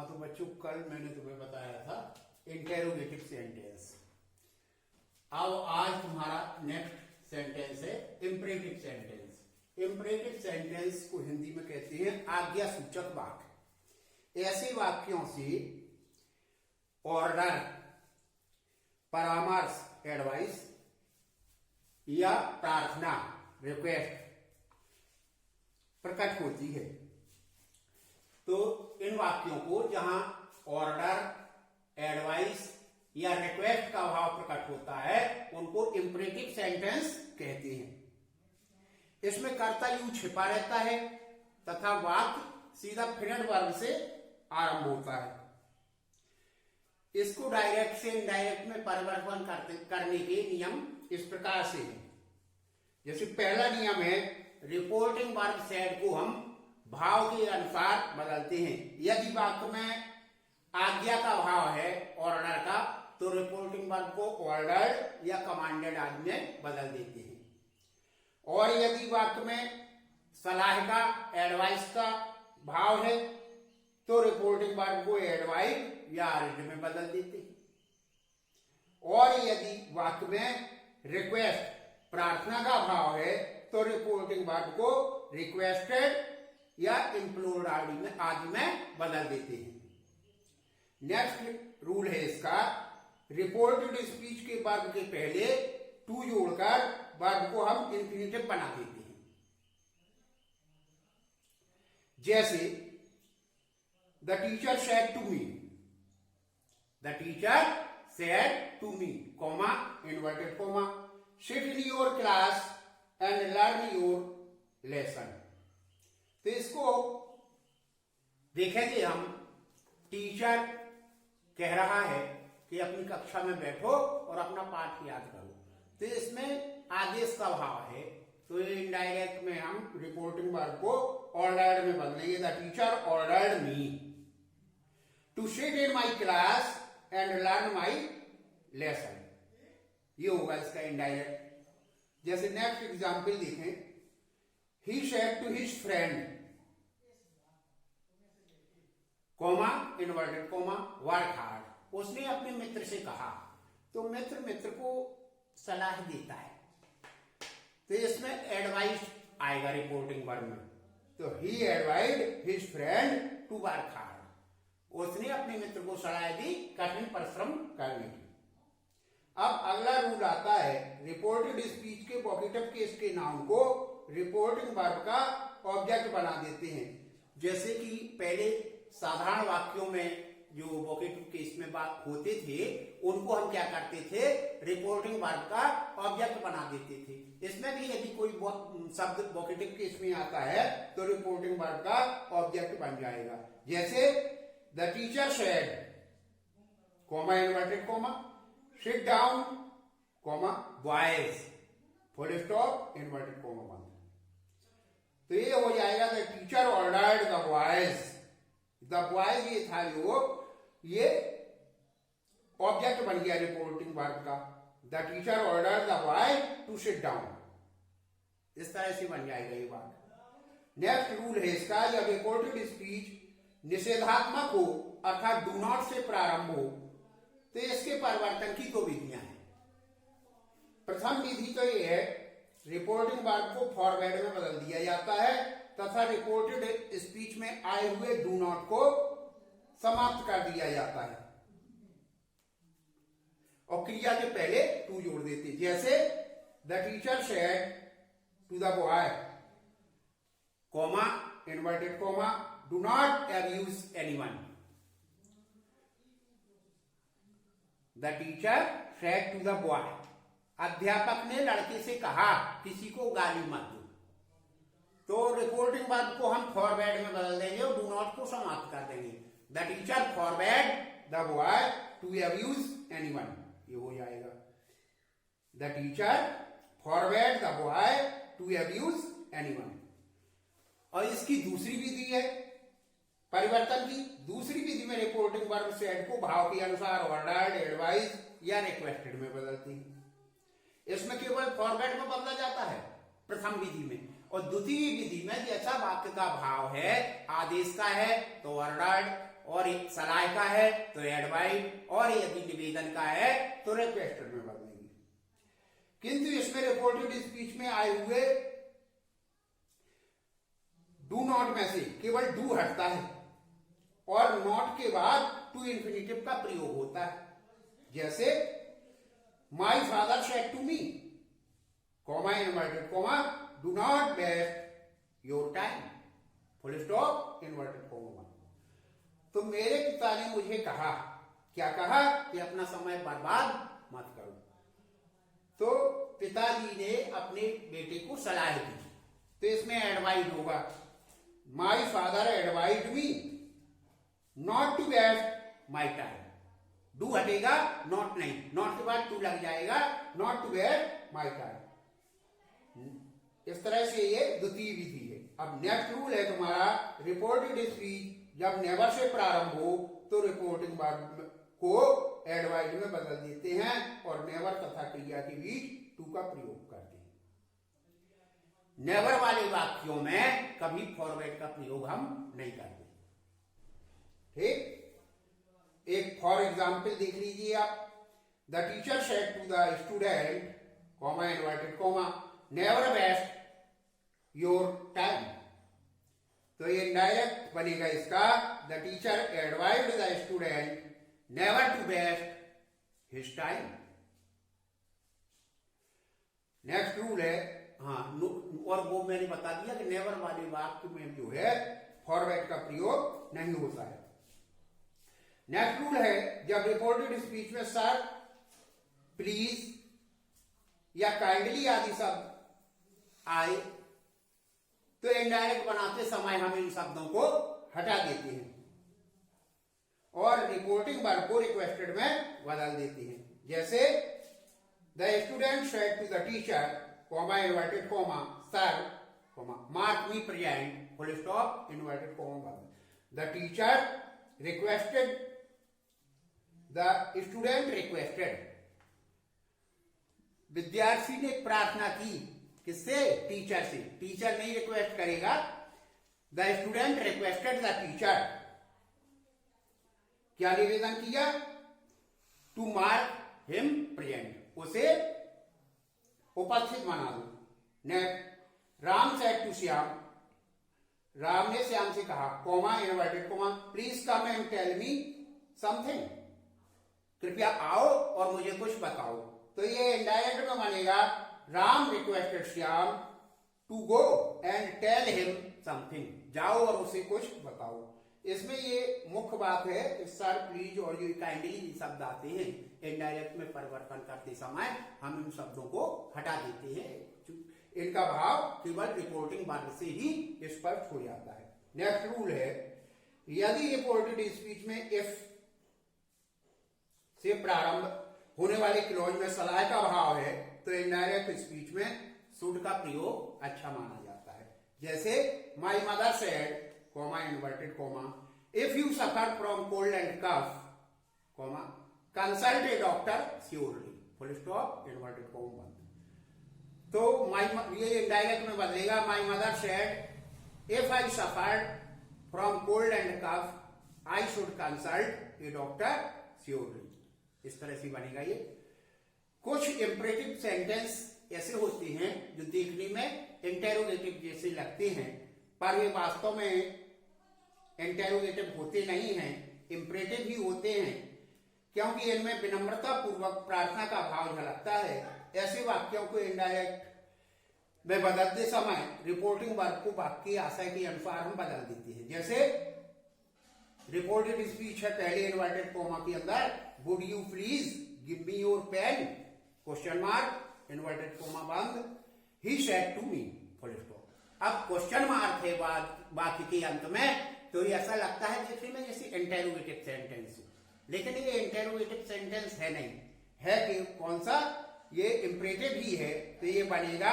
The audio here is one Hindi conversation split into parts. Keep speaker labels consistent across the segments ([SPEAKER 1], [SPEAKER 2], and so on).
[SPEAKER 1] हाँ तो बच्चों कल मैंने तुम्हें बताया था इंटेरोगेटिव सेंटेंस। अब आज तुम्हारा नेक्स्ट सेंटेंस है इंपरेटिव सेंटेंस। इंपरेटिव सेंटेंस को हिंदी में कहते हैं आज्ञा सूचक वाक्य। ऐसे वाक्यों से ऑर्डर, परामर्श, एडवाइस या प्रार्थना, रिक्वेस्ट प्रकट होती है। तो इन वाक्यों को जहां ऑर्डर, एडवाइस या रिक्वेस्ट का भाव प्रकट होता है उनको इंपरेटिव सेंटेंस कहते हैं। इसमें कर्ता यू छिपा रहता है तथा वाक्य सीधा फिनेड वर्ब से आरंभ होता है। इसको डायरेक्ट से इनडायरेक्ट में परिवर्तन करने के नियम इस प्रकार से हैं। जैसे पहला नियम है रिपोर्टिंग वर्ब सेड को हम भाव के अनुसार बदलते हैं। यदि वाक्य में आज्ञा का भाव है ऑर्डर का तो रिपोर्टिंग वर्ब को ऑर्डर्ड या कमांडेड आदि में बदल देते हैं। और यदि वाक्य में सलाह का, एडवाइस का भाव है तो रिपोर्टिंग वर्ब को एडवाइस या अर्ज्ड में बदल देते हैं। और यदि वाक्य में रिक्वेस्ट, प्रार्थना का भाव है तो रिपोर्टिंग वर्ब को रिक्वेस्टेड या इम्प्लोर्ड आदि में बदल देते हैं। नेक्स्ट रूल है इसका, रिपोर्टेड स्पीच के वर्ब के पहले टू जोड़कर वर्ब को हम इंफिनिटिव बना देते हैं। जैसे the teacher said to me, the teacher said to me, comma, inverted comma, sit in your class and learn your lesson. तो इसको देखेंगे हम, टीचर कह रहा है कि अपनी कक्षा में बैठो और अपना पाठ याद करो। तो इसमें आदेश का भाव है तो इनडायरेक्ट में हम रिपोर्टिंग वर्ब को ऑर्डर्ड में बदलेंगे। The teacher ordered me to sit in my class and learn my lesson. ये होगा इसका इनडायरेक्ट। जैसे नेक्स्ट एग्जाम्पल देखें, he said to his friend, comma, inverted comma, work hard. उसने अपने मित्र से कहा। तो मित्र को सलाह देता है तो इसमें एडवाइस आएगा रिपोर्टिंग वर्ब में। तो he advised his friend to work hard, उसने अपने मित्र को सलाह दी कठिन परिश्रम करने की। अब अगला रूल आता है रिपोर्टेड स्पीच के वोकेटिव केस के नाउन को रिपोर्टिंग वर्ब का ऑब्जेक्ट बना देते हैं। जैसे कि पहले साधारण वाक्यों में जो वोकेटिव केस में बात होते थे उनको हम क्या करते थे, रिपोर्टिंग वर्ब का ऑब्जेक्ट बना देते थे। इसमें भी यदि कोई शब्द वोकेटिव केस में आता है तो रिपोर्टिंग वर्ब का ऑब्जेक्ट बन जाएगा। जैसे the teacher said, comma, inverted comma, sit down, comma, boys, full stop, inverted comma बंद। तो ये हो जाएगा the teacher ordered the boys. The boys ये था जो ये ऑब्जेक्ट बन गया रिपोर्टिंग वर्ब का। The teacher ordered the boy to sit down. इस तरह से बन जाएगा ये बात। नेक्स्ट रूल है इसका, जब रिपोर्टेड स्पीच निषेधात्मक हो अर्थात डू नॉट से प्रारंभ हो तो इसके परिवर्तन की दो विधियां हैं। प्रथम विधि तो ये है रिपोर्टिंग वर्ब को फॉरवर्ड में बदल दिया जाता है तथा रिपोर्टेड स्पीच में आए हुए डू नॉट को समाप्त कर दिया जाता है और क्रिया के पहले टू जोड़ देते। जैसे the teacher said to the boy, comma, inverted comma, do not abuse anyone. The teacher said to the boy, अध्यापक ने लड़के से कहा किसी को गाली मत दो। तो रिपोर्टिंग वर्ब को हम फॉरवर्ड में बदल देंगे और डू नॉट को समाप्त कर देंगे। The teacher forward the boy to abuse anyone, ये हो जाएगा the teacher forward the boy to abuse anyone. और इसकी दूसरी विधि है परिवर्तन की। दूसरी विधि में रिपोर्टिंग वर्ब सेड को भाव के अनुसार ऑर्डर्ड, एडवाइस या रिक्वेस्टेड में बदलती है। इसमें केवल फॉरवर्ड में बदला जाता है प्रथम विधि में, और द्वितीय विधि में जैसा वाक्य का भाव है आदेश का है तो ऑर्डर्ड और सलाह का है तो एडवाइस, और यदि निवेदन का है तो रिक्वेस्टेड में बदलेंगे। किंतु इसमें रिपोर्टेड स्पीच में आए हुए डू नॉट में से केवल डू हटता है और नॉट के बाद टू इन्फिनिटिव का प्रयोग होता है। जैसे my father said to me, comma inverted comma, do not waste your time, full stop inverted comma. तो मेरे पिता ने मुझे कहा, क्या कहा? कि अपना समय बर्बाद मत करो। तो पिताजी ने अपने बेटे को सलाह दी, तो इसमें एडवाइज होगा, my father advise me not to waste my time. Do हटेगा, नॉट नहीं, नॉट के बाद टू लग जाएगा, not to waste my time. इस तरह से ये द्वितीय विधि है। अब नेक्स्ट रूल है तुम्हारा रिपोर्टेड स्पीच जब नेवर से प्रारंभ हो तो रिपोर्टिंग वर्ब को एडवाइज में बदल देते हैं और नेवर तथा क्रिया के बीच टू का प्रयोग करते हैं। नेवर वाले वाक्यों में कभी फॉरवर्ड का प्रयोग हम नहीं करते। ठीक, एक फॉर एग्जाम्पल देख लीजिए आप। The teacher said to the student, comma inverted comma, never waste your time. तो ये डायरेक्ट बनेगा इसका, the teacher advised the student never to waste his time. Next rule है, हाँ, और वो मैंने बता दिया कि नेवर वाले वाक्य में जो है फॉरवर्ड का प्रयोग नहीं होता है। नेक्स्ट रूल है, जब रिपोर्टेड स्पीच में सर, प्लीज या काइंडली आदि शब्द आए तो इनडायरेक्ट बनाते समय हम इन शब्दों को हटा देते हैं और रिपोर्टिंग वर्ब को रिक्वेस्टेड में बदल देते हैं। जैसे the student said to the teacher, comma inverted comma, sir, comma, mark me present, full stop inverted comma. The teacher requested, the student requested. विद्यार्थी ने प्रार्थना की, किससे? टीचर से। टीचर नहीं रिक्वेस्ट करेगा, the student requested the teacher. क्या निवेदन किया? टू मार्क हिम प्रेजेंट, उसे उपस्थित बना दो। Next, Ram said to Shyam, Ram ने श्याम से कहा, comma inverted comma, please come and tell me something, कृपया आओ और मुझे कुछ बताओ। तो ये इनडायरेक्ट में बनेगा, Ram requested Shyam to go and tell him something, जाओ और उसे कुछ बताओ। इसमें ये मुख्य बात है, सर, प्लीज और जो काइंडली शब्द आते हैं इनडायरेक्ट में परिवर्तन करते समय हम इन शब्दों को हटा देते हैं, इनका भाव केवल रिपोर्टिंग वर्ब से ही स्पष्ट हो जाता है। नेक्स्ट रूल है, यदि रिपोर्टेड स्पीच में इफ से प्रारंभ होने वाले क्लॉज में सलाह का भाव है तो इनडायरेक्ट स्पीच में शुड का प्रयोग अच्छा माना जाता है। जैसे my mother said, comma inverted comma, if you suffer from cold and cough, comma, consult a doctor surely, full stop inverted comma. तो ये इनडायरेक्ट में बदलेगा, my mother said if I suffered from cold and cough I should consult a doctor surely. इस तरह से बनेगा ये। कुछ इंपरेटिव सेंटेंस ऐसे होते हैं जो देखने में इंटेरोगेटिव जैसे लगते हैं पर वे वास्तव में इंटेरोगेटिव होते नहीं हैं, इंपरेटिव ही होते हैं, क्योंकि इनमें विनम्रता पूर्वक प्रार्थना का भाव झलकता है। ऐसे वाक्यों को इनडायरेक्ट में बदलते समय रिपोर्टिंग वर्ब को वाक्य आशय के अनुसार हम बदल देते हैं। जैसे रिपोर्टेड स्पीच है, पहले इनवर्टेड कॉमा के अंदर, would you please give me your pen, question mark, inverted comma बंद, he said to me, full stop. अब क्वेश्चन मार्क है वाक्य के अंत में, तो ये ऐसा लगता है देखने में जैसे इंटेरोगेटिव सेंटेंस हो, लेकिन ये इंटेरोगेटिव सेंटेंस है नहीं, है कि कौन सा? ये इंपरेटिव ही है, तो ये बनेगा,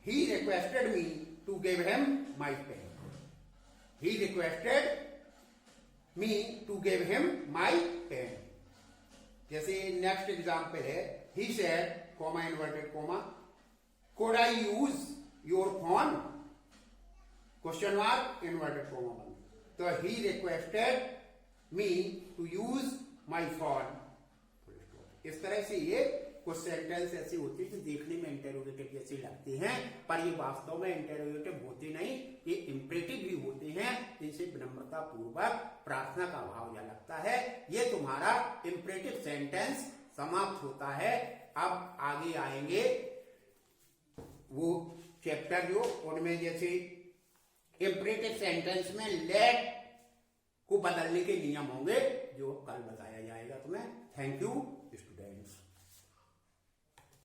[SPEAKER 1] he requested me to give him my pen, he requested me to give him my pen. जैसे नेक्स्ट एग्जाम्पल है, he said, comma inverted comma, could I use your phone, question mark, inverted comma बंद। तो he requested me to use my phone. इस तरह से ये कुछ सेंटेंस ऐसी होती है जो देखने में इंटेरोगेटिव जैसी लगती हैं, पर ये वास्तव में इंटेरोगेटिव होती नहीं, ये इंपरेटिव भी होते हैं। इनसे विनम्रता पूर्वक प्रार्थना का भाव लगता है। ये तुम्हारा इंपरेटिव सेंटेंस समाप्त होता है। अब आगे आएंगे वो चैप्टर जो उनमें जैसे इंपरेटिव सेंटेंस में लेट को बदलने के नियम होंगे जो कल बताया जाएगा तुम्हें। Thank you students.